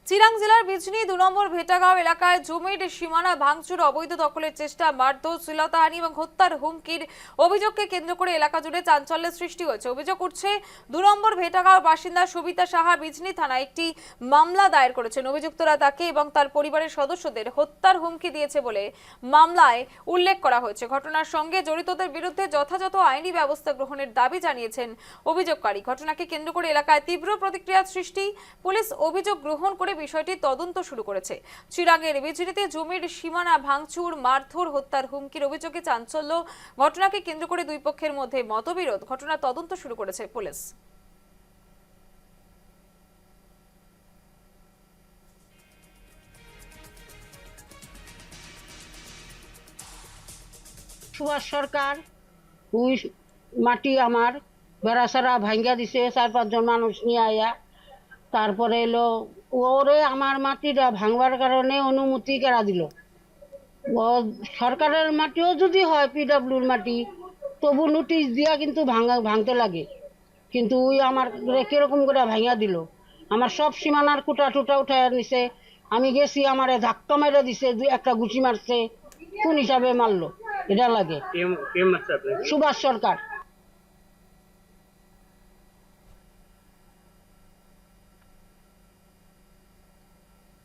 চিরাং জেলার বিজনি ২ নম্বর ভেটাগাঁও এলাকায় জমির সীমানা ভাঙচুর, অবৈধ দখলের চেষ্টা, মারধর, শ্লীলতাহানি এবং হত্যার হুমকির অভিযোগকে কেন্দ্র করে এলাকা জুড়ে চাঞ্চল্যের সৃষ্টি হয়েছে। অভিযোগ উঠছে ২ নম্বর ভেটাগাঁও বাসিন্দা সবিতা সাহা বিজনি থানায় একটি মামলা দায়ের করেছেন। অভিযুক্তরা তাকে এবং তার পরিবারের সদস্যদের হত্যার হুমকি দিয়েছে বলে মামলায় উল্লেখ করা হয়েছে। ঘটনার সঙ্গে জড়িতদের বিরুদ্ধে যথাযথ আইনি ব্যবস্থা গ্রহণের দাবি জানিয়েছেন অভিযোগকারী। ঘটনাকে কেন্দ্র করে এলাকায় তীব্র প্রতিক্রিয়ার সৃষ্টি। পুলিশ অভিযোগ গ্রহণ করে বিষয়টি তদন্ত শুরু করেছে। চিরাগের বিজনিতে জমির সীমানা ভাঙচুর, মারধর, হত্যার হুমকির অভিযোগে চাঞ্চল্য। ঘটনাকে কেন্দ্র করে দুই পক্ষের মধ্যে মতবিরোধ। ঘটনার তদন্ত শুরু করেছে পুলিশ। সুভাষ সরকার ওই মাটি আমার বেড়াসারা ভাঙ্গা দিছে, 4-5 জন মানুষ নিয়ে আয়া। তারপরে এলো ওরে আমার মাটিটা ভাঙবার কারণে অনুমতি কেরা দিল। ও সরকারের মাটিও যদি হয় পিডব্লিউর মাটি, তবু নোটিশ দিয়া কিন্তু ভাঙতে লাগে। কিন্তু ওই আমার কিরকম করে ভাঙা দিল, আমার সব সীমানার কুটা টুটা উঠায় নিছে। আমি গেছি, আমারে ধাক্কা মেরে দিছে, একটা ঘুষি মারছে। কোন হিসাবে মারলো এটা লাগে? সুভাষ সরকার।